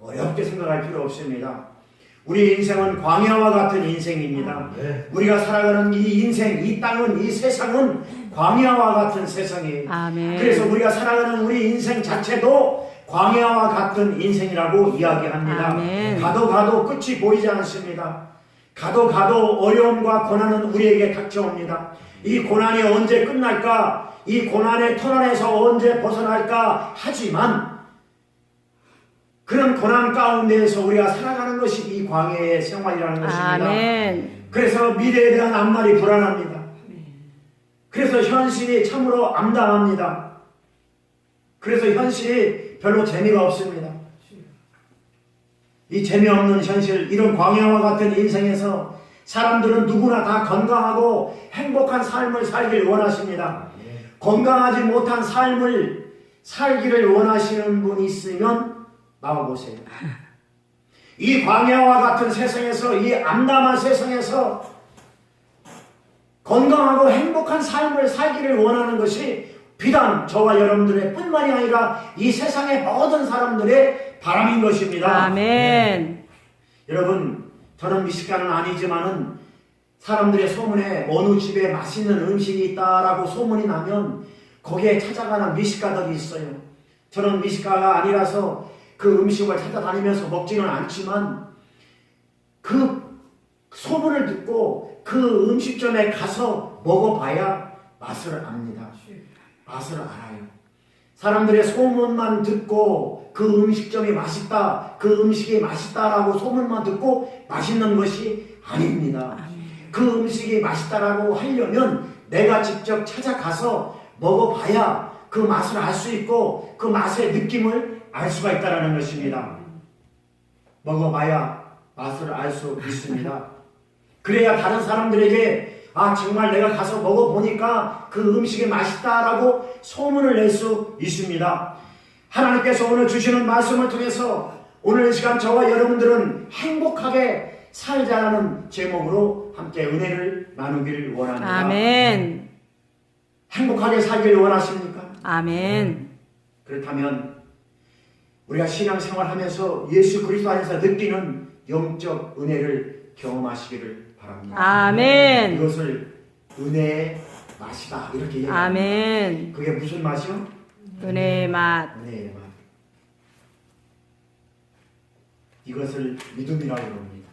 어렵게 생각할 필요 없습니다. 우리 인생은 광야와 같은 인생입니다. 우리가 살아가는 이 인생, 이 땅은, 이 세상은 광야와 같은 세상이에요. 아멘. 그래서 우리가 살아가는 우리 인생 자체도 광야와 같은 인생이라고 이야기합니다. 아멘. 가도 끝이 보이지 않습니다. 가도 어려움과 고난은 우리에게 닥쳐옵니다. 이 고난이 언제 끝날까? 이 고난의 터널에서 언제 벗어날까? 하지만 그런 고난 가운데에서 우리가 살아가는 것이 이 광야의 생활이라는 것입니다. 아멘. 그래서 미래에 대한 앞날이 불안합니다. 그래서 현실이 참으로 암담합니다. 그래서 현실이 별로 재미가 없습니다. 이 재미없는 현실, 이런 광야와 같은 인생에서 사람들은 누구나 다 건강하고 행복한 삶을 살길 원하십니다. 건강하지 못한 삶을 살기를 원하시는 분이 있으면 나와보세요. 이 광야와 같은 세상에서, 이 암담한 세상에서 건강하고 행복한 삶을 살기를 원하는 것이 비단 저와 여러분들의 뿐만이 아니라 이 세상의 모든 사람들의 바람인 것입니다. 아멘. 여러분, 저는 미식가는 아니지만은 사람들의 소문에 어느 집에 맛있는 음식이 있다라고 소문이 나면 거기에 찾아가는 미식가들이 있어요. 저는 미식가가 아니라서 그 음식을 찾아다니면서 먹지는 않지만 그 소문을 듣고 그 음식점에 가서 먹어봐야 맛을 압니다. 맛을 알아요. 사람들의 소문만 듣고 그 음식점이 맛있다, 그 음식이 맛있다라고 소문만 듣고 맛있는 것이 아닙니다. 그 음식이 맛있다라고 하려면 내가 직접 찾아가서 먹어봐야 그 맛을 알 수 있고 그 맛의 느낌을 알 수가 있다는 것입니다. 먹어봐야 맛을 알 수 있습니다. 그래야 다른 사람들에게 정말 내가 가서 먹어보니까 그 음식이 맛있다라고 소문을 낼 수 있습니다. 하나님께서 오늘 주시는 말씀을 통해서 오늘 이 시간 저와 여러분들은 행복하게 살자라는 제목으로 함께 은혜를 나누기를 원합니다. 아멘. 행복하게 살기를 원하십니까? 아멘. 그렇다면 우리가 신앙생활하면서 예수 그리스도 안에서 느끼는 영적 은혜를 경험하시기를 바랍니다. 아멘. 이것을 은혜의 맛이다 이렇게 얘기합니다. 아멘. 그게 무슨 맛이요? 은혜의 맛. 은혜의 맛. 이것을 믿음이라고 합니다.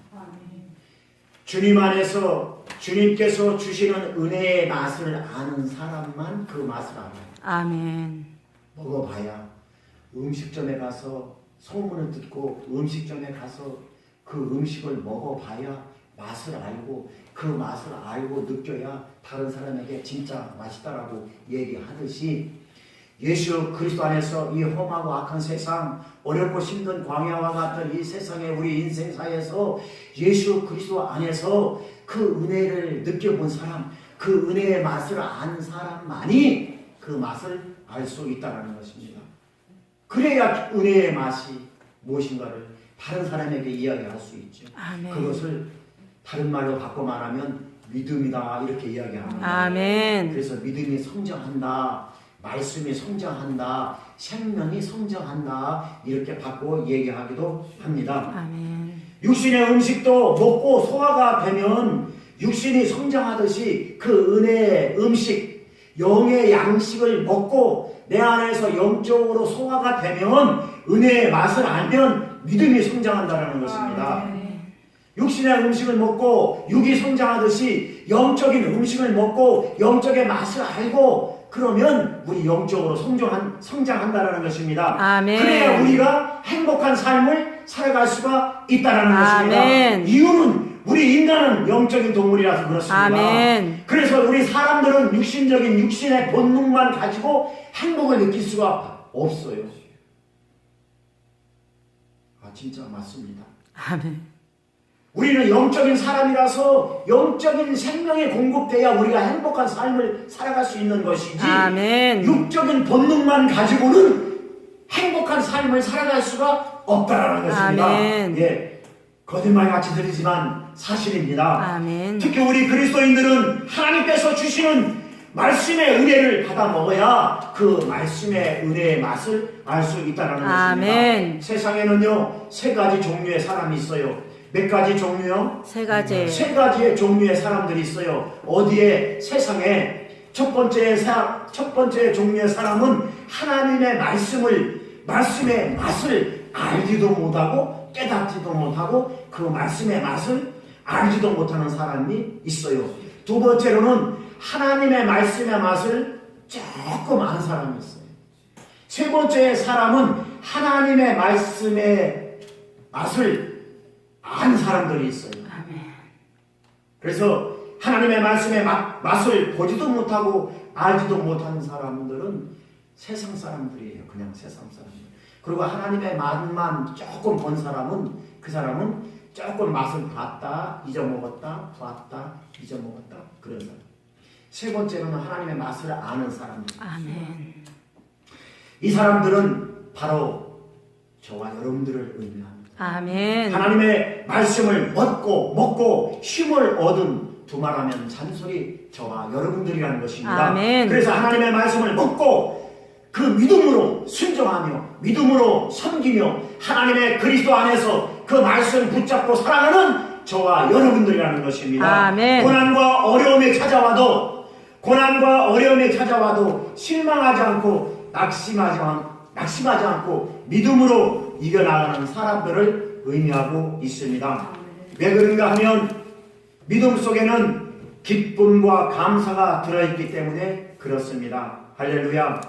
주님 안에서 주님께서 주시는 은혜의 맛을 아는 사람만 그 맛을 알아요. 아멘. 먹어봐야 음식점에 가서 소문을 듣고 음식점에 가서 그 음식을 먹어봐야 맛을 알고 그 맛을 알고 느껴야 다른 사람에게 진짜 맛있다라고 얘기하듯이 예수 그리스도 안에서 이 험하고 악한 세상, 어렵고 힘든 광야와 같은 이 세상의 우리 인생사에서 예수 그리스도 안에서 그 은혜를 느껴본 사람, 그 은혜의 맛을 아는 사람만이 그 맛을 알 수 있다는 것입니다. 그래야 은혜의 맛이 무엇인가를 다른 사람에게 이야기할 수 있죠. 아멘. 그것을 다른 말로 바꿔 말하면 믿음이다 이렇게 이야기합니다. 아멘. 그래서 믿음이 성장한다, 말씀이 성장한다, 생명이 성장한다 이렇게 바꿔 얘기하기도 합니다. 아멘. 육신의 음식도 먹고 소화가 되면 육신이 성장하듯이 그 은혜의 음식, 영의 양식을 먹고 내 안에서 영적으로 소화가 되면 은혜의 맛을 알면 믿음이 성장한다는 것입니다. 육신의 음식을 먹고 육이 성장하듯이 영적인 음식을 먹고 영적의 맛을 알고 그러면 우리 영적으로 성장한다는 것입니다. 아멘. 그래야 우리가 행복한 삶을 살아갈 수가 있다는 아멘. 것입니다. 이유는 우리 인간은 영적인 동물이라서 그렇습니다. 아멘. 그래서 우리 사람들은 육신의 본능만 가지고 행복을 느낄 수가 없어요. 진짜 맞습니다. 아멘. 우리는 영적인 사람이라서 영적인 생명이 공급돼야 우리가 행복한 삶을 살아갈 수 있는 것이지 아멘. 육적인 본능만 가지고는 행복한 삶을 살아갈 수가 없다라는 것입니다. 아멘. 예, 거짓말같이 들리지만 사실입니다. 아멘. 특히 우리 그리스도인들은 하나님께서 주시는 말씀의 은혜를 받아 먹어야 그 말씀의 은혜의 맛을 알 수 있다는 것입니다. 아멘. 세상에는요 3가지 종류의 사람이 있어요. 몇 가지 종류요? 3가지. 3가지의 종류의 사람들이 있어요. 어디에? 세상에. 첫 번째 종류의 사람은 하나님의 말씀의 맛을 알지도 못하고 깨닫지도 못하고 그 말씀의 맛을 알지도 못하는 사람이 있어요. 두 번째로는 하나님의 말씀의 맛을 조금 아는 사람이 있어요. 세 번째 사람은 하나님의 말씀의 맛을 아는 사람들이 있어요. 그래서 하나님의 말씀의 맛을 보지도 못하고 알지도 못하는 사람들은 세상 사람들이에요. 그냥 세상 사람들. 그리고 하나님의 맛만 조금 본 사람은 그 사람은 조금 맛을 봤다 잊어먹었다 봤다 잊어먹었다 그런 사람. 세 번째로는 하나님의 맛을 아는 사람들. 아멘. 이 사람들은 바로 저와 여러분들을 의미합니다. 아멘. 하나님의 말씀을 먹고 힘을 얻은 두말하면 잔소리 저와 여러분들이라는 것입니다. 아멘. 그래서 하나님의 말씀을 먹고 그 믿음으로 순종하며 믿음으로 섬기며 하나님의 그리스도 안에서 그 말씀 붙잡고 살아가는 저와 여러분들이라는 것입니다. 아멘. 고난과 어려움이 찾아와도 실망하지 않고 낙심하지 않고 믿음으로 이겨나가는 사람들을 의미하고 있습니다. 왜 그런가 하면 믿음 속에는 기쁨과 감사가 들어있기 때문에 그렇습니다. 할렐루야.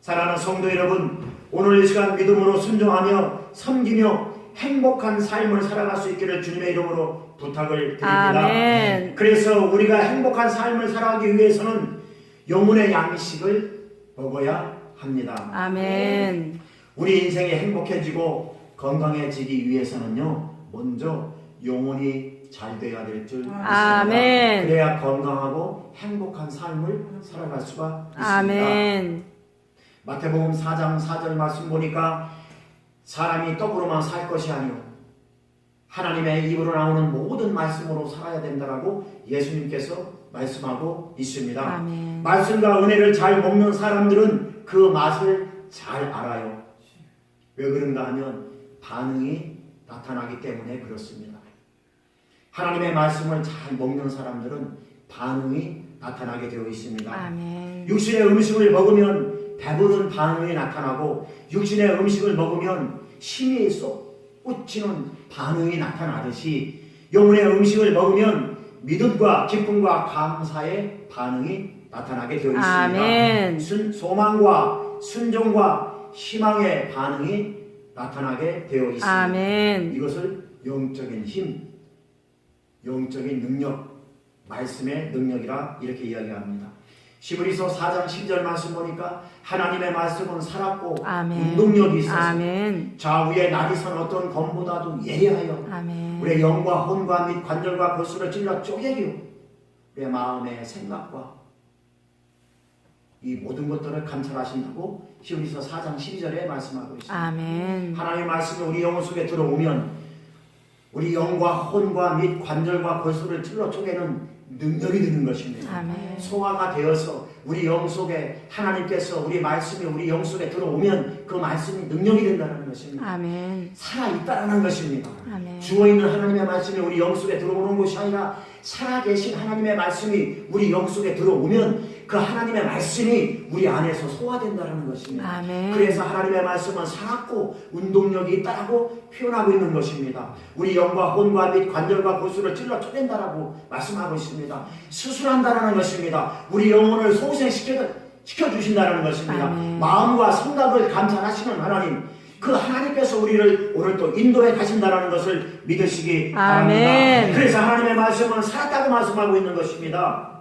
사랑하는 성도 여러분, 오늘 이 시간 믿음으로 순종하며 섬기며 행복한 삶을 살아갈 수 있기를 주님의 이름으로 부탁을 드립니다. 아멘. 그래서 우리가 행복한 삶을 살아가기 위해서는 영혼의 양식을 먹어야 합니다. 아멘. 우리 인생이 행복해지고 건강해지기 위해서는요, 먼저 영혼이 잘 돼야 될 줄 믿습니다. 아멘. 그래야 건강하고 행복한 삶을 살아갈 수가 있습니다. 아멘. 마태복음 4장 4절 말씀 보니까 사람이 떡으로만 살 것이 아니요 하나님의 입으로 나오는 모든 말씀으로 살아야 된다라고 예수님께서 말씀하고 있습니다. 아멘. 말씀과 은혜를 잘 먹는 사람들은 그 맛을 잘 알아요. 왜 그런가 하면 반응이 나타나기 때문에 그렇습니다. 하나님의 말씀을 잘 먹는 사람들은 반응이 나타나게 되어 있습니다. 아멘. 육신의 음식을 먹으면 배부른 반응이 나타나고 육신의 음식을 먹으면 힘이 솟구치는 반응이 나타나듯이 영혼의 음식을 먹으면 믿음과 기쁨과 감사의 반응이 나타나게 되어 있습니다. 아멘. 소망과 순종과 희망의 반응이 나타나게 되어 있습니다. 아멘. 이것을 영적인 힘, 영적인 능력, 말씀의 능력이라 이렇게 이야기합니다. 히브리서 4장 10절 말씀 보니까 하나님의 말씀은 살았고 아멘. 운동력이 있어서 아멘. 좌우에 나리선 어떤 검보다도 예리하여 아멘. 우리의 영과 혼과 및 관절과 골수를 찔러 쪼개기요 우리의 마음의 생각과 이 모든 것들을 감찰하신다고 히브리서 4장 12절에 말씀하고 있습니다. 아멘. 하나님의 말씀이 우리 영혼 속에 들어오면 우리 영과 혼과 및 관절과 골수를 찔러 쪼개는 능력이 되는 것입니다. 아멘. 소화가 되어서 우리 영 속에 하나님께서 우리 말씀이 우리 영 속에 들어오면 그 말씀이 능력이 된다는 것입니다. 아멘. 살아있다는 것입니다. 아멘. 죽어있는 하나님의 말씀이 우리 영 속에 들어오는 것이 아니라 살아계신 하나님의 말씀이 우리 영 속에 들어오면 그 하나님의 말씀이 우리 안에서 소화된다는 것입니다. 아멘. 그래서 하나님의 말씀은 살았고 운동력이 있다고 표현하고 있는 것입니다. 우리 영과 혼과 및 관절과 골수를 찔러 쪼갠다라고 말씀하고 있습니다. 수술한다는 것입니다. 우리 영혼을 소생시켜주신다는 것입니다. 아멘. 마음과 생각을 감찰하시는 하나님, 그 하나님께서 우리를 오늘 또 인도해 가신다는 것을 믿으시기 바랍니다. 아멘. 그래서 하나님의 말씀은 살았다고 말씀하고 있는 것입니다.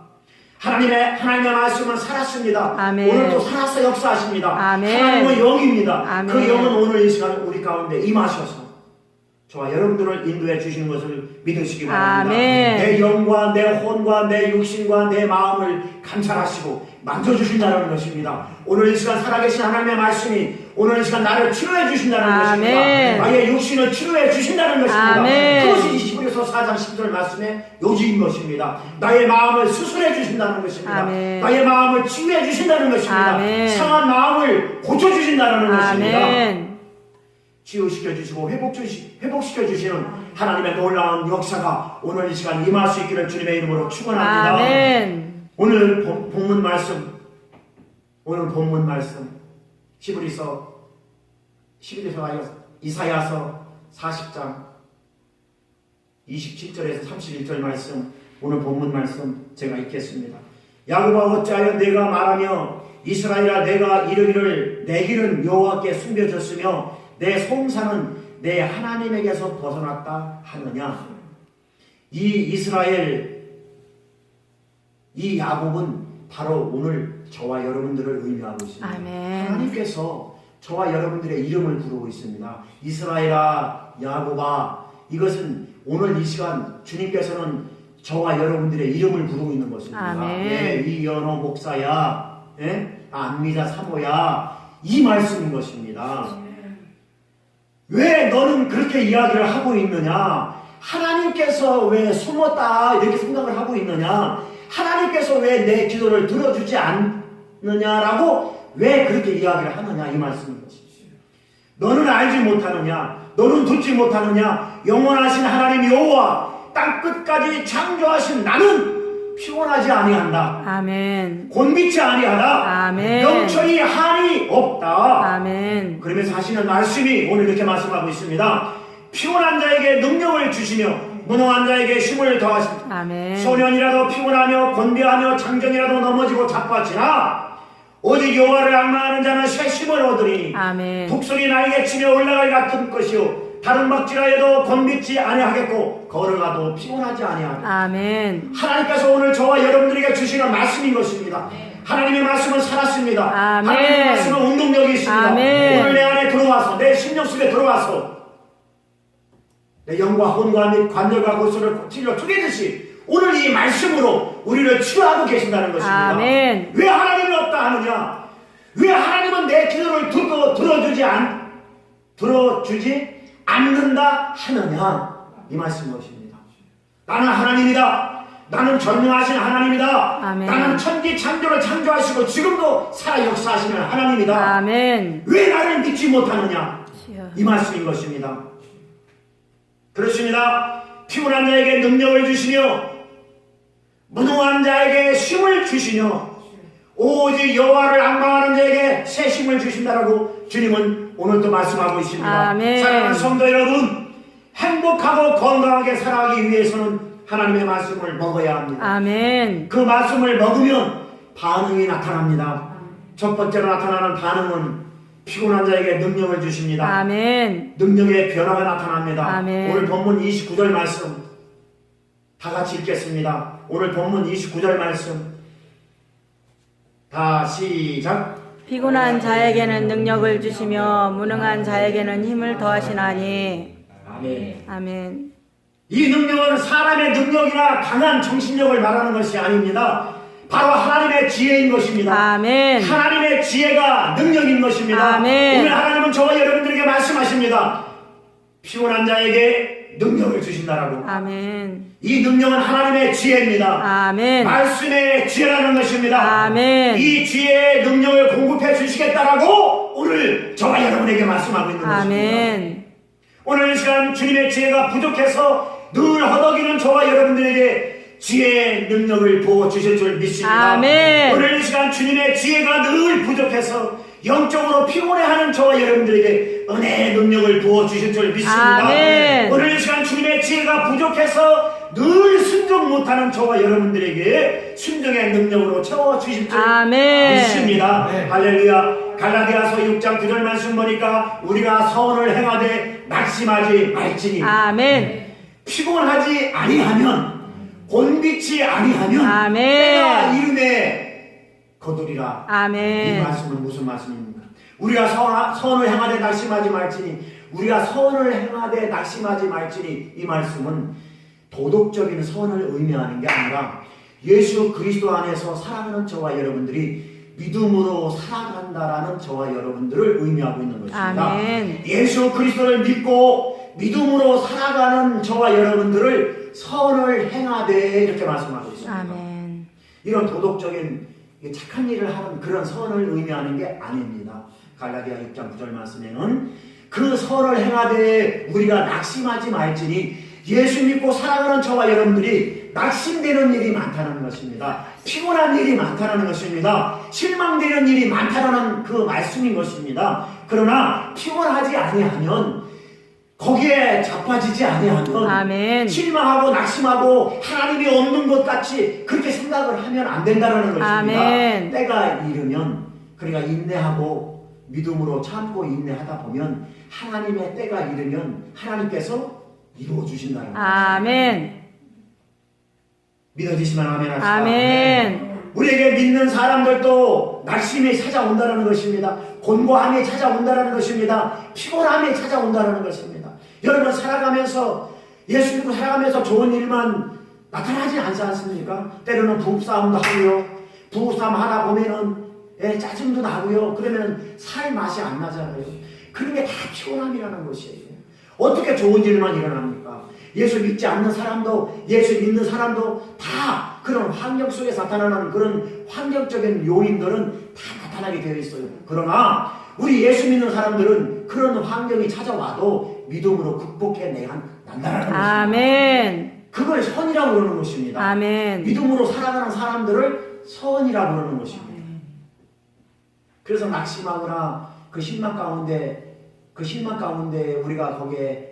하나님의 말씀은 살았습니다. 아멘. 오늘도 살아서 역사하십니다. 아멘. 하나님은 영입니다. 아멘. 그 영은 오늘 이 시간 우리 가운데 임하셔서 저와 여러분들을 인도해 주시는 것을 믿으시기 바랍니다. 아멘. 내 영과 내 혼과 내 육신과 내 마음을 감찰하시고 만져주신다는 것입니다. 오늘 이 시간 살아계신 하나님의 말씀이 오늘 이 시간 나를 치료해 주신다는 아멘. 것입니다. 나의 육신을 치료해 주신다는 것입니다. 아멘. 그것이 히브리서 4장 10절 말씀의 요지인 것입니다. 나의 마음을 수술해 주신다는 것입니다. 아멘. 나의 마음을 치유해 주신다는 것입니다. 아멘. 상한 마음을 고쳐주신다는 것입니다. 아멘. 치유시켜 주시고 회복시켜 주시는 하나님의 놀라운 역사가 오늘 이 시간 임할 수 있기를 주님의 이름으로 축원합니다. 아멘. 오늘 본문 말씀 히브리서 이사야서 40장 27절에서 31절 말씀, 오늘 본문 말씀 제가 읽겠습니다. 야곱아 어찌하여 내가 말하며 이스라엘아 내가 이르기를 내 길은 여호와께 숨겨졌으며 내 송사는 내 하나님에게서 벗어났다 하느냐. 이 이스라엘, 이 야곱은 바로 오늘 저와 여러분들을 의미하고 있습니다. 아멘. 하나님께서 저와 여러분들의 이름을 부르고 있습니다. 이스라엘아, 야곱아. 이것은 오늘 이 시간 주님께서는 저와 여러분들의 이름을 부르고 있는 것입니다. 아멘. 예, 이연호 목사야, 안미자 사모야, 이 말씀인 것입니다. 왜 너는 그렇게 이야기를 하고 있느냐? 하나님께서 왜 숨었다 이렇게 생각을 하고 있느냐? 하나님께서 왜 내 기도를 들어주지 않느냐라고 왜 그렇게 이야기를 하느냐, 이 말씀인 것입니다. 너는 알지 못하느냐? 너는 듣지 못하느냐? 영원하신 하나님 여호와 땅 끝까지 창조하신 나는 피곤하지 아니한다. 아멘. 곤비치 아니하다. 아멘. 영천히 한이 없다. 아멘. 그러면서 하시는 말씀이 오늘 이렇게 말씀하고 있습니다. 피곤한 자에게 능력을 주시며 무능한 자에게 힘을 더하십니다. 아멘. 소년이라도 피곤하며 곤비하며 장정이라도 넘어지고 자빠지나 오직 여호와를 앙망하는 자는 새 힘을 얻으리니 아멘. 독수리 날개 치며 올라갈 같은 것이요 다른 박질하여도 곤비지 아니하겠고 걸어가도 피곤하지 아니하겠고. 아멘. 하나님께서 오늘 저와 여러분들에게 주시는 말씀인 것입니다. 하나님의 말씀은 살았습니다. 아멘. 하나님의 말씀은 운동력이 있습니다. 아멘. 오늘 내 안에 들어와서 내 심령 속에 들어와서 내 영과 혼과 및 관절과 골수를 찔러 쪼개듯이 오늘 이 말씀으로 우리를 치유하고 계신다는 것입니다. 아멘. 왜 하나님이 없다 하느냐? 왜 하나님은 내 기도를 들어주지 않는다 하느냐? 이 말씀인 것입니다. 나는 하나님이다. 나는 전능하신 하나님이다. 아멘. 나는 천지 창조를 창조하시고 지금도 살아 역사하시는 하나님이다. 아멘. 왜 나를 믿지 못하느냐? 주여. 이 말씀인 것입니다. 그렇습니다. 피곤한 자에게 능력을 주시며 무능한 자에게 힘을 주시며 오직 여호와를 앙망하는 자에게 새 힘을 주신다라고 주님은 오늘도 말씀하고 있습니다. 아멘. 사랑하는 성도 여러분, 행복하고 건강하게 살아가기 위해서는 하나님의 말씀을 먹어야 합니다. 아멘. 그 말씀을 먹으면 반응이 나타납니다. 첫 번째로 나타나는 반응은 피곤한 자에게 능력을 주십니다. 아멘. 능력의 변화가 나타납니다. 아멘. 오늘 본문 29절 말씀 다 같이 읽겠습니다. 오늘 본문 29절 말씀 다 시작. 피곤한 자에게는 능력을 주시며 무능한 자에게는 힘을 더하시나니. 아멘. 아멘. 이 능력은 사람의 능력이나 강한 정신력을 말하는 것이 아닙니다. 바로 하나님의 지혜인 것입니다. 아멘. 하나님의 지혜가 능력인 것입니다. 아멘. 오늘 하나님은 저와 여러분들에게 말씀하십니다. 피곤한 자에게 능력을 주신다라고. 아멘. 이 능력은 하나님의 지혜입니다. 아멘. 말씀의 지혜라는 것입니다. 아멘. 이 지혜의 능력을 공급해 주시겠다라고 오늘 저와 여러분에게 말씀하고 있는 것입니다. 아멘. 오늘 이 시간 주님의 지혜가 부족해서 늘 허덕이는 저와 여러분들에게 지혜의 능력을 부어주실 줄 믿습니다. 아멘. 오늘 이 시간 주님의 지혜가 늘 부족해서 영적으로 피곤해하는 저와 여러분들에게 은혜의 능력을 부어주실 줄 믿습니다. 아멘. 오늘 이 시간 주님의 지혜가 부족해서 늘 순종 못하는 저와 여러분들에게 순종의 능력으로 채워주실 줄 아멘. 믿습니다. 할렐루야. 갈라디아서 6장 9절 말씀 보니까 우리가 선을 행하되 낙심하지 말지니. 아멘. 피곤하지 아니하면 곤비치 아니하면 아멘. 때가 이름에 거두리라. 아멘. 이 말씀은 무슨 말씀입니까? 우리가 선을 행하되 낙심하지 말지니, 우리가 선을 행하되 낙심하지 말지니, 이 말씀은 도덕적인 선을 의미하는 게 아니라 예수 그리스도 안에서 살아가는 저와 여러분들이 믿음으로 살아간다라는 저와 여러분들을 의미하고 있는 것입니다. 아멘. 예수 그리스도를 믿고 믿음으로 살아가는 저와 여러분들을 선을 행하되 이렇게 말씀하고 있습니다. 아멘. 이런 도덕적인 착한 일을 하는 그런 선을 의미하는 게 아닙니다. 갈라디아 6장 9절 말씀에는 그 선을 행하되 우리가 낙심하지 말지니 예수 믿고 살아가는 저와 여러분들이 낙심되는 일이 많다는 것입니다. 피곤한 일이 많다는 것입니다. 실망되는 일이 많다는 그 말씀인 것입니다. 그러나 피곤하지 아니하면 거기에 자빠지지 아니하면 아멘. 실망하고 낙심하고 하나님이 없는 것 같이 그렇게 생각을 하면 안 된다는 것입니다. 아멘. 때가 이르면 그러니까 인내하고 믿음으로 참고 인내하다 보면 하나님의 때가 이르면 하나님께서 이루어 주신다는 거예요. 아멘. 믿어지시면 아멘 하시다. 아멘. 우리에게 믿는 사람들도 낙심이 찾아온다는 것입니다. 곤고함이 찾아온다는 것입니다. 피곤함이 찾아온다는 것입니다. 여러분 살아가면서 예수 믿고 살아가면서 좋은 일만 나타나지 않지 않습니까? 때로는 부부싸움도 하고요. 부부싸움 하다 보면은 짜증도 나고요. 그러면 살 맛이 안 나잖아요. 그런 게 다 피곤함이라는 것이에요. 어떻게 좋은 일만 일어납니까? 예수 믿지 않는 사람도 예수 믿는 사람도 다 그런 환경 속에서 나타나는 그런 환경적인 요인들은 다 나타나게 되어 있어요. 그러나 우리 예수 믿는 사람들은 그런 환경이 찾아와도 믿음으로 극복해내야 한다는 것입니다. 아멘. 그걸 선이라고 그러는 것입니다. 아멘. 믿음으로 살아가는 사람들을 선이라고 그러는 것입니다. 그래서 낙심하거나 그 실망 가운데 우리가 거기에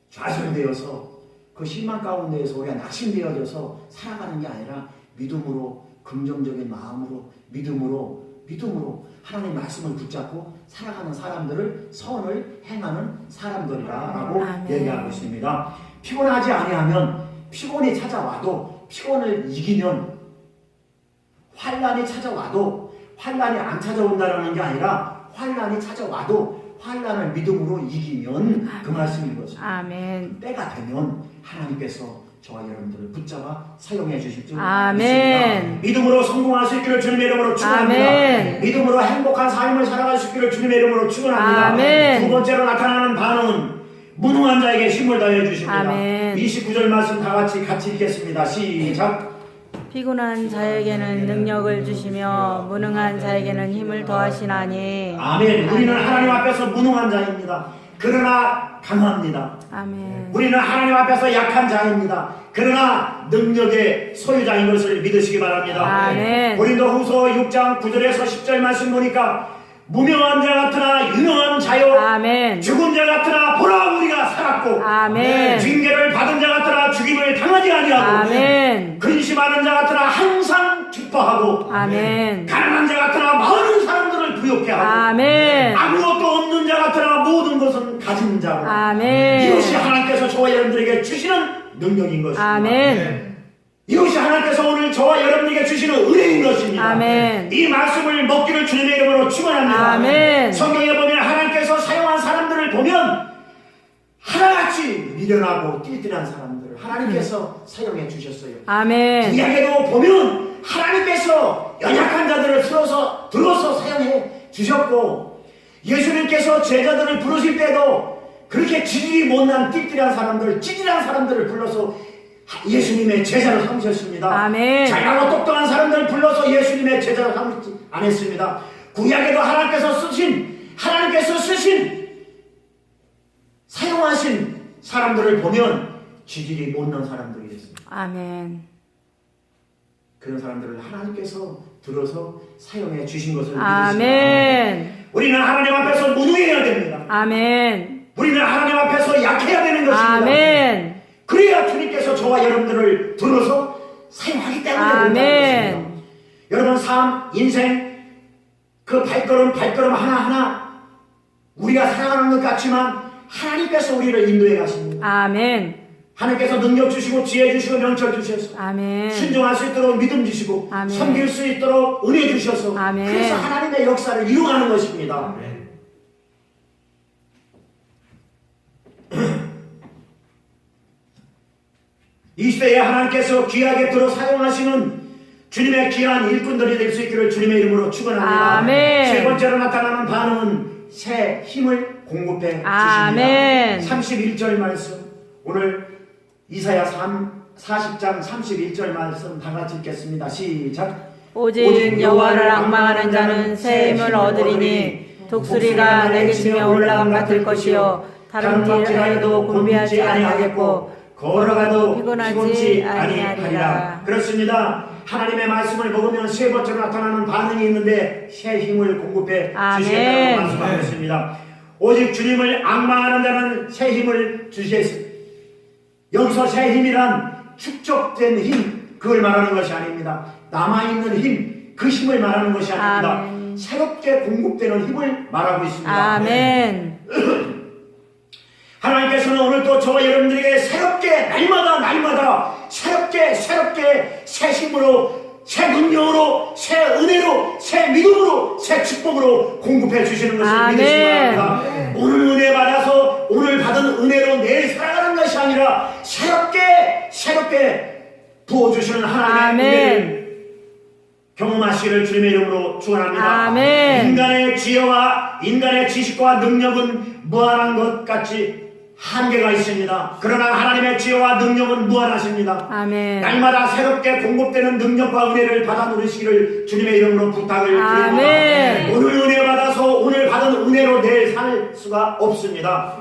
좌절되어서 그 실망 가운데에서 우리가 낙심되어져서 살아가는 게 아니라 믿음으로 긍정적인 마음으로 믿음으로 하나님의 말씀을 붙잡고 살아가는 사람들을 선을 행하는 사람들이라고 얘기하고 있습니다. 피곤하지 아니하면 피곤이 찾아와도 피곤을 이기면 환난이 찾아와도 환난이 안 찾아온다는 게 아니라 환난이 찾아와도 환난을 믿음으로 이기면 그 말씀인 거죠. 아멘. 때가 되면 하나님께서 저와 여러분들을 붙잡아 사용해 주실 줄 아멘. 믿습니다. 믿음으로 성공할 수 있기를 주님의 이름으로 축원합니다. 아멘. 믿음으로 행복한 삶을 살아갈 수 있기를 주님의 이름으로 축원합니다. 아멘. 두 번째로 나타나는 반응은 무능한 자에게 힘을 다해 주십니다. 아멘. 29절 말씀 다 같이 읽겠습니다. 시작. 피곤한 자에게는 능력을 주시며 무능한 자에게는 힘을 더하시나니. 아멘. 우리는 하나님 앞에서 무능한 자입니다. 그러나 강합니다. 아멘. 우리는 하나님 앞에서 약한 자입니다. 그러나 능력의 소유자인 것을 믿으시기 바랍니다. 아멘. 고린도후서 6장 9절에서 10절 말씀 보니까 무명한 자 같으나 유명한 자요 아멘. 죽은 자 같으나 보라 우리가 살았고 아멘. 징계를 받은 자 같으나 죽임을 당하지 아니하고 아멘. 근심하는 자 같으나 항상 기뻐하고 아멘. 가난한 자 같으나 많은 사람들을 부욕해 하고 아멘. 아무것도 없는 자 같으나 모든 것은 가진 자고 아멘. 이것이 하나님께서 저와 여러분들에게 주시는 능력인 것입니다. 아멘. 이것이 하나님께서 오늘 저와 여러분에게 주시는 은혜인 것입니다. 아멘. 이 말씀을 먹기를 주님의 이름으로 축원합니다. 아멘. 성경에 보면 하나님께서 사용한 사람들을 보면 하나같이 미련하고 띨띨한 사람들을 하나님께서 사용해 주셨어요. 아멘. 구약에도 보면 하나님께서 연약한 자들을 들어서 사용해 주셨고 예수님께서 제자들을 부르실 때도 그렇게 지질이 못난 띨띨한 사람들, 찌질한 사람들을 불러서 예수님의 제자로 삼으셨습니다. 아멘. 잘나고 똑똑한 사람들을 불러서 예수님의 제자로 삼지 않았습니다. 구약에도 하나님께서 쓰신 사용하신 사람들을 보면 지질이 못난 사람들이었습니다. 아멘. 그런 사람들을 하나님께서 들어서 사용해 주신 것을 믿으시기 아멘. 우리는 하나님 앞에서 무능해야 됩니다. 아멘. 우리는 하나님 앞에서 약해야 되는 것입니다. 아멘. 그래야 주님께서 저와 여러분들을 들어서 사용하기 때문에 아멘. 것입니다. 여러분 삶, 인생 그 발걸음 하나하나 우리가 살아가는 것 같지만 하나님께서 우리를 인도해 가십니다. 아멘. 하나님께서 능력 주시고 지혜 주시고 명철 주셔서 아멘. 순종할 수 있도록 믿음 주시고 아멘. 섬길 수 있도록 은혜 주셔서 아멘. 그래서 하나님의 역사를 이루어가는 것입니다. 이 시대에 하나님께서 귀하게 들어 사용하시는 주님의 귀한 일꾼들이 될 수 있기를 주님의 이름으로 축원합니다. 아멘. 세 번째로 나타나는 반응은 새 힘을 공급해 주십니다. 아멘. 31절 말씀, 오늘 이사야 40장 31절 말씀 다 같이 읽겠습니다. 시작. 오직 여호와를 앙망하는 자는 새 힘을 얻으리니 독수리가 내리치며 올라감 같을 것이요 다른 길에도 곤비하지 아니하겠고 걸어가도 피곤하지 아니하리라. 그렇습니다. 하나님의 말씀을 먹으면 세 번째로 나타나는 반응이 있는데 새 힘을 공급해 주시겠다고 말씀하고 있습니다. 오직 주님을 앙망하는 자는 새 힘을 주시겠습니다. 여기서 새 힘이란 축적된 힘, 그걸 말하는 것이 아닙니다. 남아있는 힘, 그 힘을 말하는 것이 아닙니다. 아멘. 새롭게 공급되는 힘을 말하고 있습니다. 아멘. 하나님께서는 오늘 또 저와 여러분들에게 새롭게 날마다 새롭게 새 힘으로, 새 능력으로, 새 은혜로, 새 믿음으로, 새 축복으로 공급해 주시는 것을 믿으시기 바랍니다. 오늘 은혜 받아서 오늘 받은 은혜로 내일 살아가는 것이 아니라 새롭게 부어주시는 하나님의 은혜를 경험하시기를 주님의 이름으로 축원합니다. 아멘. 인간의 지혜와 인간의 지식과 능력은 무한한 것 같이 한계가 있습니다. 그러나 하나님의 지혜와 능력은 무한하십니다. 아멘. 날마다 새롭게 공급되는 능력과 은혜를 받아 누리시기를 주님의 이름으로 부탁을 드립니다. 아멘. 오늘 은혜 받아서 오늘 받은 은혜로 내일 살 수가 없습니다.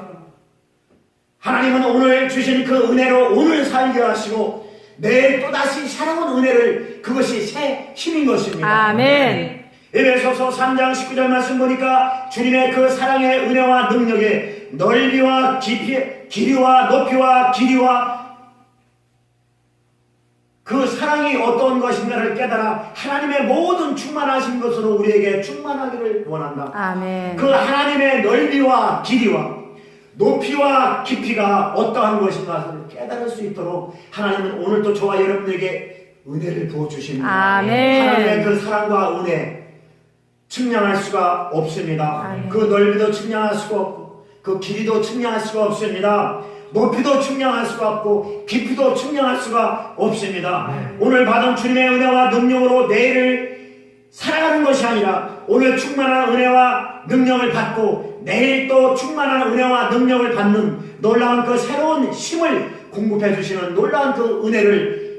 하나님은 오늘 주신 그 은혜로 오늘 살게 하시고 내일 또다시 새로운 은혜를, 그것이 새 힘인 것입니다. 아멘. 에베소서 3장 19절 말씀 보니까 주님의 그 사랑의 은혜와 능력의 넓이와 깊이, 길이와 높이와 길이와 그 사랑이 어떤 것인가를 깨달아 하나님의 모든 충만하신 것으로 우리에게 충만하기를 원한다. 아멘. 그 하나님의 넓이와 길이와 높이와 깊이가 어떠한 것인가를 깨달을 수 있도록 하나님은 오늘도 저와 여러분들에게 은혜를 부어주십니다. 아멘. 하나님의 그 사랑과 은혜 측량할 수가 없습니다. 아멘. 그 넓이도 측량할 수가 없고 그 길이도 측량할 수가 없습니다. 높이도 측량할 수가 없고 깊이도 측량할 수가 없습니다. 오늘 받은 주님의 은혜와 능력으로 내일을 살아가는 것이 아니라 오늘 충만한 은혜와 능력을 받고 내일 또 충만한 은혜와 능력을 받는 놀라운 그 새로운 힘을 공급해 주시는 놀라운 그 은혜를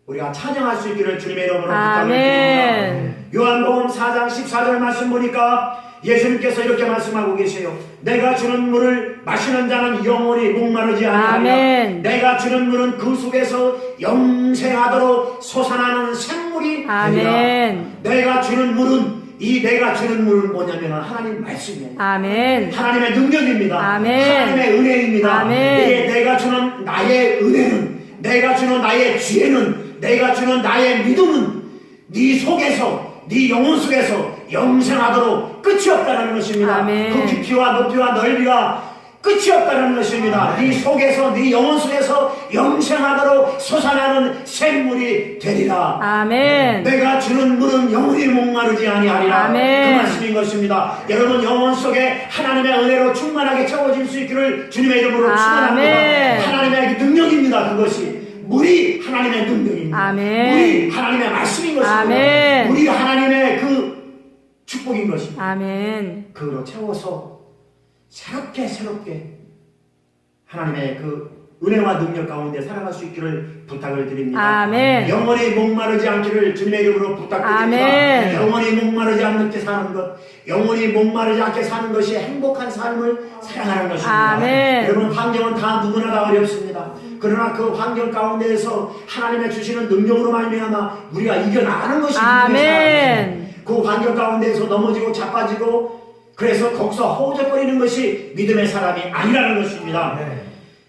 우리가 찬양할 수 있기를 주님의 이름으로 부탁을 드립니다. 요한복음 4장 14절 말씀 보니까 예수님께서 이렇게 말씀하고 계세요. 내가 주는 물을 마시는 자는 영원히 목마르지 아니하리라. 내가 주는 물은 그 속에서 영생하도록 솟아나는 생물이 되리라. 내가 주는 물은, 이 내가 주는 물은 뭐냐면 하나님 말씀이에요. 아멘. 하나님의 능력입니다. 아멘. 하나님의 은혜입니다. 아멘. 이게 내가 주는 나의 은혜는, 내가 주는 나의 지혜는, 내가 주는 나의 믿음은 네 속에서, 네 영혼 속에서 영생하도록 끝이 없다는 것입니다. 아멘. 그 깊이와 높이와 넓이가 끝이 없다는 것입니다. 네 속에서, 네 영혼 속에서 영생하도록 솟아나는 생물이 되리라. 아멘. 내가 주는 물은 영원히 목마르지 아니하리라. 아멘. 그 말씀인 것입니다. 여러분 영혼 속에 하나님의 은혜로 충만하게 채워질 수 있기를 주님의 이름으로 축원합니다. 하나님의 능력입니다. 그것이 물이 하나님의 능력입니다. 아멘. 물이 하나님의 말씀인 것입니다. 아멘. 물이 하나님의 그 축복인 것입니다. 아멘. 그로 채워서 새롭게 하나님의 그 은혜와 능력 가운데 살아갈 수 있기를 부탁을 드립니다. 아멘. 영원히 목마르지 않기를 주님의 이름으로 부탁드립니다. 아멘. 영원히 목마르지 않게 사는 것, 영원히 목마르지 않게 사는 것이 행복한 삶을 살아가는 것입니다. 아멘. 여러분 환경은 다 누구나 다 어렵습니다. 그러나 그 환경 가운데에서 하나님의 주시는 능력으로 말미암아 우리가 이겨나가는 것이 아멘. 그 환경 가운데에서 넘어지고 자빠지고 그래서 거기서 허우적거리는 것이 믿음의 사람이 아니라는 것입니다.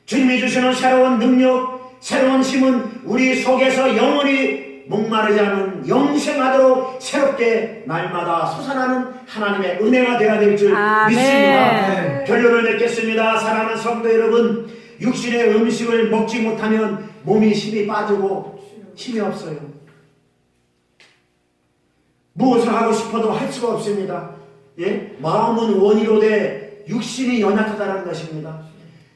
주님이 주시는 새로운 능력, 새로운 힘은 우리 속에서 영원히 목마르지 않은 영생하도록 새롭게 날마다 솟아나는 하나님의 은혜가 되어야 될 줄 믿습니다. 결론을 맺겠습니다. 사랑하는 성도 여러분, 육신의 음식을 먹지 못하면 몸이 힘이 빠지고 힘이 없어요. 무엇을 하고 싶어도 할 수가 없습니다. 예? 마음은 원이로 돼 육신이 연약하다는 것입니다.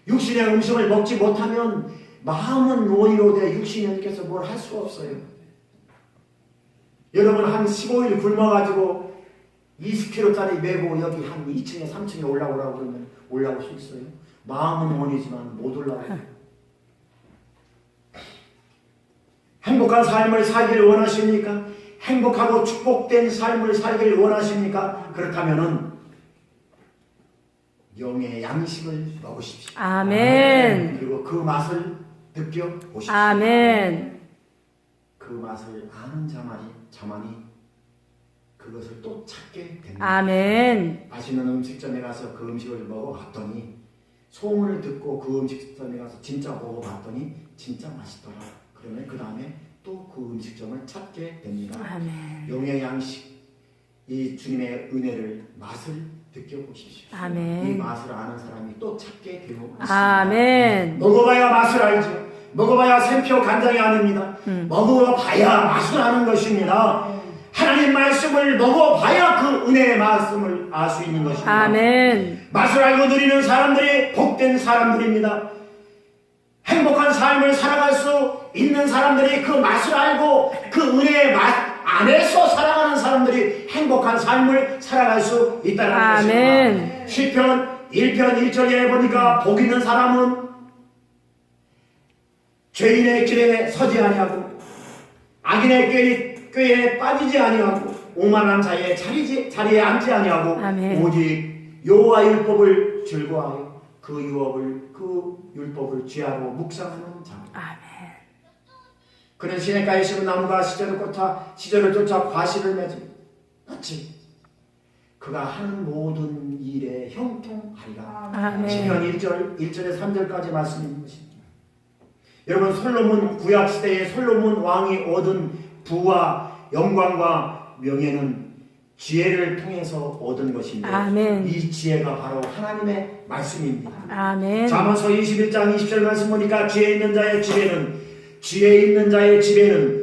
육신의 음식을 먹지 못하면 마음은 원이로 돼 육신이 연약해서 뭘 할 수가 없어요. 여러분 한 15일 굶어가지고 20kg짜리 메고 여기 한 2층에 3층에 올라오라고 그러면 올라올 수 있어요? 마음은 원이지만 못 올라와요. 행복한 삶을 살기를 원하십니까? 행복하고 축복된 삶을 살기를 원하십니까? 그렇다면은 영의 양식을 먹으십시오. 아멘. 그리고 그 맛을 느껴보십시오. 아멘. 그 맛을 아는 자만이 그것을 또 찾게 됩니다. 아멘. 맛있는 음식점에 가서 그 음식을 먹어봤더니 소문을 듣고 그 음식점에 가서 진짜 먹어봤더니 진짜 맛있더라. 그러면 그 다음에 또 그 음식점을 찾게 됩니다. 아멘. 영의 양식, 이 주님의 은혜를 맛을 느껴보십시오. 아멘. 이 맛을 아는 사람이 또 찾게 되어 있습니다. 아멘. 먹어봐야 맛을 알죠. 먹어봐야 샘표 간장이 아닙니다. 먹어봐야 맛을 아는 것입니다. 하나님 말씀을 먹어봐야 그 은혜의 말씀을 알 수 있는 것입니다. 아멘. 맛을 알고 누리는 사람들이 복된 사람들입니다. 행복한 삶을 살아갈 수 있는 사람들이 그 맛을 알고 그 은혜의 맛 안에서 살아가는 사람들이 행복한 삶을 살아갈 수 있다는 아멘. 것입니다. 시편 1편 1절에 보니까 복 있는 사람은 죄인의 길에 서지 아니하고 악인의 꾀에 빠지지 아니하고 오만한 자의 자리에 앉지 아니하고 아멘. 오직 여호와 율법을 즐거워하여 그 율법을 쥐하고 묵상하는 자. 아멘. 그는 시냇가에 심은 나무가 시절을 쫓아 과실을 맺음 마치 그가 하는 모든 일에 형통하리라. 아멘. 시편 1절에 3절까지 말씀인 것입니다. 여러분 솔로몬 구약시대의 솔로몬 왕이 얻은 부와 영광과 명예는 지혜를 통해서 얻은 것인데 아멘. 이 지혜가 바로 하나님의 말씀입니다. 아멘. 잠언서 21장 20절 말씀 보니까 지혜 있는 자의 집에는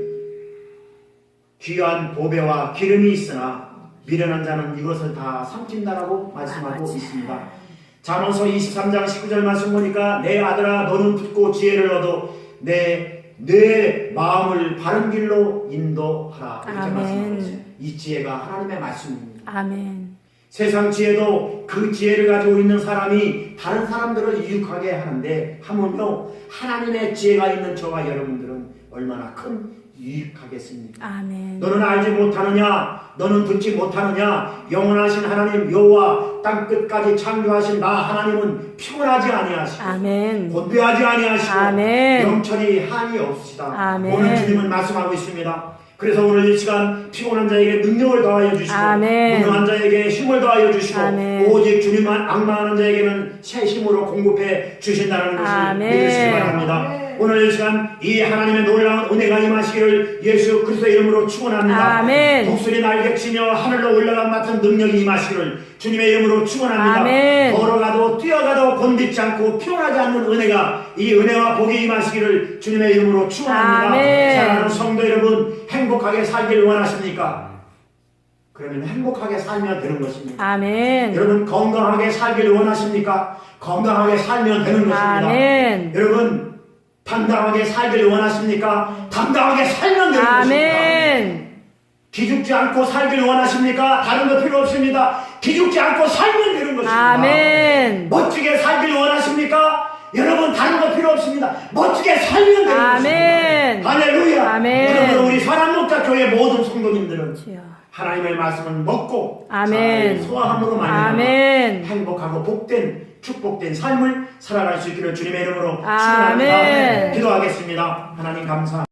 귀한 보배와 기름이 있으나 미련한 자는 이것을 다 삼킨다라고 말씀하고 있습니다. 잠언서 23장 19절 말씀 보니까 내 아들아 너는 듣고 지혜를 얻어 내 마음을 바른 길로 인도하라 이렇게 아멘. 말씀하고 있어요. 이 지혜가 하나님의 말씀입니다. 아멘. 세상 지혜도 그 지혜를 가지고 있는 사람이 다른 사람들을 유익하게 하는데 하물며 하나님의 지혜가 있는 저와 여러분들은 얼마나 큰 유익하겠습니까? 아멘. 너는 알지 못하느냐? 너는 듣지 못하느냐? 영원하신 하나님 여호와 땅끝까지 창조하신 나 하나님은 피곤하지 아니하시고 아멘. 곤배하지 아니하시고 아멘. 영천히 한이 없으시다. 아멘. 오늘 주님은 말씀하고 있습니다. 그래서 오늘 이 시간 피곤한 자에게 능력을 더하여 주시고 아멘. 무능한 자에게 힘을 더하여 주시고 아멘. 오직 주님만 악망하는 자에게는 새 힘으로 공급해 주신다는 것을 아멘. 믿으시기 바랍니다. 오늘 이 시간 이 하나님의 놀라운 은혜가 임하시기를 예수 그리스도의 이름으로 축원합니다. 아멘. 독수리 날개치며 하늘로 올라간 같은 능력이 임하시기를 주님의 이름으로 축원합니다. 아멘. 걸어가도 뛰어가도 곤비지 않고 피곤하지 않는 은혜가 이 은혜와 복이 임하시기를 주님의 이름으로 축원합니다. 아멘. 사랑하는 성도 여러분 행복하게 살기를 원하십니까? 그러면 행복하게 살면 되는 것입니다. 아멘. 여러분 건강하게 살기를 원하십니까? 건강하게 살면 되는 것입니다. 아멘. 여러분 당당하게 살기를 원하십니까? 당당하게 살면 되는 것입니다. 아멘. 기죽지 않고 살기를 원하십니까? 다른 거 필요 없습니다. 기죽지 않고 살면 되는 것입니다. 아멘. 멋지게 살기를 원하십니까? 여러분 다른 거 필요 없습니다. 멋지게 살면 되는 아멘. 것입니다. 할렐루야. 아멘. 여러분 우리 사랑목자교회 모든 성도님들은 주여. 하나님의 말씀을 먹고 아멘. 잘 소화함으로 말미암아 아멘. 행복하고 복된 축복된 삶을 살아갈 수 있기를 주님의 이름으로 아멘. 축원합니다. 기도하겠습니다. 하나님 감사합니다.